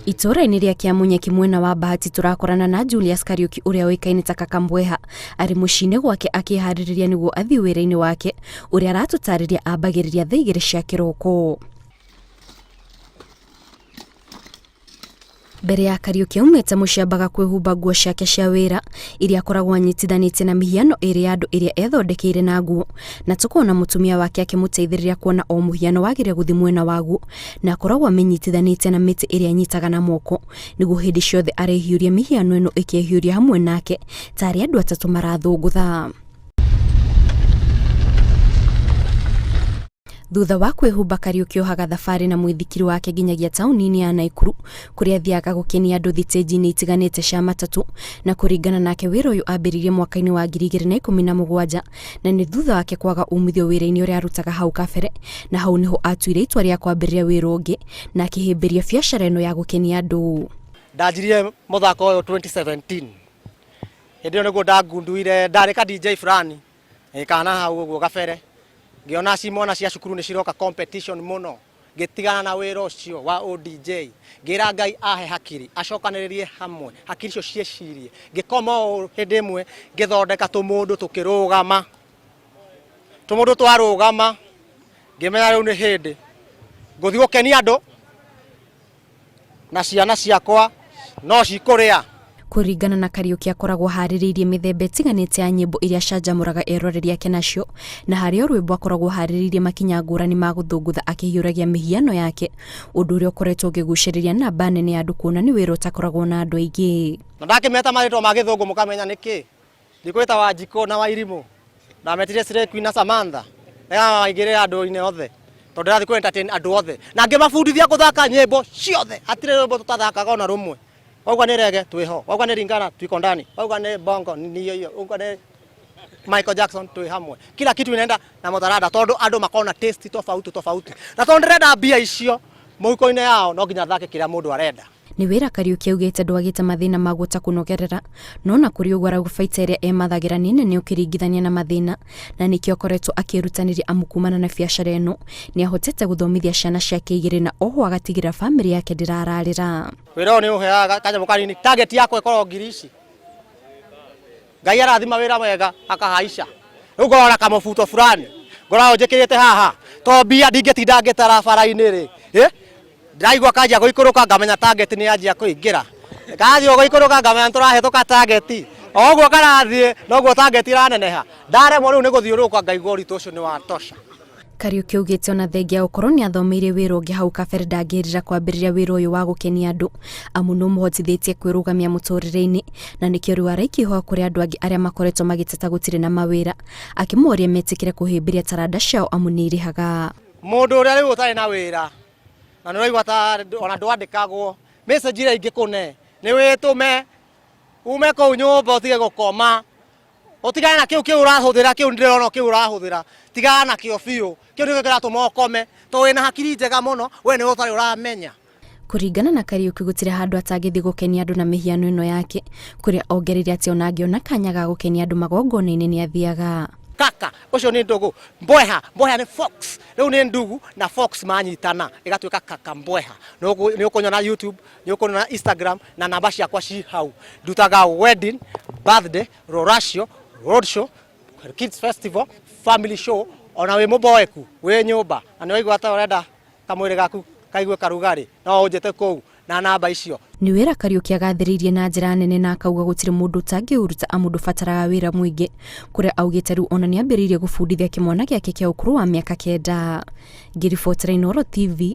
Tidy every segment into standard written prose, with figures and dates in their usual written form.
Ituura-ini ria Kiamunyeki mwena wa Bahati turakorana na Julius Kariuki uria wikaine ta Kaka Mbweha ari mucine gwake akihariria niguo athi wira-ini wake uria aratutariria ambagiriria thaa 2 cia kiroko. Mbere ya Kariuki umete muciambaga kwihumba nguo ciake cia wira iria akoragwo anyitithanĩtie na mihiano iri andu iria ethondekeire na nguo, na tukona mutumia wake akimuteithiriria kuona o muhiano wagire guthi mwena waguo na akoragwo amenyitithanĩtie na miti iria anyitaga na moko niguo hindi ciothe arehiuria mihiano ino ikihiuria hamwe nake tari andu atatu marathungutha. Thutha wa kwihumba Kariuki ohaga thabari na mwithikiri wake nginyagia tauni-ini ya Nakuru kuria athiaga gukenia andu thitĩnji-inĩ itiganĩte cia matatu, na kuringana nake wira uyu ambĩrĩirie mwaka-inĩ wa 2017 na ni thutha wake kwaga umithio wira-inĩ uria arutaga hau kabere, na hau niho atuire itua ria kwambĩrĩria wira ũngĩ na akihimbiria biacara ino ya gukenia andu. Ndanjirie muthako uyu 2017 hindi niguo ndangunduire ndari ka DJ fulani kana hau uguo kabere ngiona cimona cia cukuru ni ciroka competition muno gitigana na wira ucio wa ODJ ngira Ngai ahe hakiri acokaniririe hamwe hakiri cio ciecirie ngikoma hindi imwe ngithondeka tumundu tukirugama tumundu twarugama ngimenya riu ni hindi nguthi gukenia andu na ciana ciakwa no cikuria. Kuringana na Kariuki akoragwo haririirie mithemba itiganĩte ya nyimbo iria canjamũraga eroreri ake nacio, na harĩ o rwĩmbo akoragwo haririirie makinya ngũrani ma guthungutha akihiuragia mihiano yake, ũndũ ũrĩa ũkoretwo ũkĩgucĩrĩria namba nene ya andũ kuona nĩ wĩra ũtakoragwo na andũ aingĩ. Na ndakĩmeta marĩtwa ma gĩthũngũ mũkamenya nĩkĩ ndikwĩta wa Njiko na wa Irimũ ndametire Slay Queen na Samantha na aingĩrĩre andũ-inĩ othe tondũ ndathi ku entertain andũ othe na ngĩmabundithia gũthaka nyĩmbo ciothe hatirĩ rwĩmbo tũtathakaga ona rũmwe. Wauga ni rege twiho, wauga ni ringana twiko ndani, wauga ni bongo ni hiyo, wauga ni Michael Jackson twi hamwe. Kila kitu inaenda na mutarada tondu andu makona taste tofauti. Na tondu renda bia icio muiko-ini yao no nginya thake kira mundu arenda. Ni wira Kariuki augite ndwagite mathina ma guta kunogerera, no na kuri uguo aragubaita iria emathagira nene ni ukiringithania na mathina, na nikio akoretwo akirutanĩria amukumana na biacara ino ni ahotete guthomithia ciana ciake igĩrĩ na oho agatigira family yake ndirararĩra. Wira ni uheaga kanya mukanini target yako ikorwo ngirici. Ngai arathima wira mwega akahaica. Riu ngorora kamubuto fulani ngorao njikirite haha to bia ndingetinda ngitara bara-ini ri ndaigua kanja guikuruka ngamenya target ni yanjia kuingira gathio guikuruka ngamenya turahituka target oguo karathie noguo target iraneneha ndaremwo riu ni guthiuruka ngaigua uritu ucio ni wa tosha. Kariuki augite ona thengia ukorwo ni athomeire wira ũngĩ hau kabere ndangĩrĩra kwambĩrĩria wira ũyũ wa gukenia andu amu no mũhotithĩtie kwĩrũgamia mũtũrĩre-inĩ, na nĩkĩo rĩu araikihoa kũrĩ andũ angĩ arĩa makoretwo magĩteta gũtirĩ na mawĩra akĩmoria metĩkĩre kũhĩmbĩria taranda ciao amu nĩ irĩhaga. Mũndũ ũrĩa rĩu ũtarĩ na wĩra na nĩ ũraigua ta ona ndwandĩkagwo message iria ingĩkũne nĩ wĩtũme ume kũu nyũmba ũtige gũkoma utigana na kiu urahuthira kiu ndirona kiu urahuthira tigana na kio biu kiu ndio kiratuma ukome to wina hakiri njega muno we ni utari uramenya. Kuringana na Kariuki gutire handu atangithi gukenia andu na mihiano ino yake kuria ongerire ati ona angiona kanya ga gukenia andu magongona-ini ni athiaga. Kaka ucio ni ndugu Mbweha ni fox riu ni ndugu na fox manyitana igatuika Kaka Mbweha ni ukunyona YouTube ni ukunyona Instagram na namba ciakwa ci hau ndutaga wedding, birthday, rorasio, road show, kids festival, family show ona we muboeku we nyumba na ni waigua ta urenda kamwiri gaku kaigue karugari no unjete kuu na namba icio. Ni wira Kariuki agathĩrĩirie na njĩra nene na akauga gũtirĩ mũndũ ũtangĩũruta amu ndũbataraga wĩra mũingĩ, kũrĩa augĩte rĩu ona nĩ ambĩrĩirie gũbundithia kĩmwana gĩake kĩa ũkũrũ wa miaka 9. Ngĩribotera Inooro TV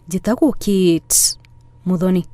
njĩtagwo Kate Muthoni.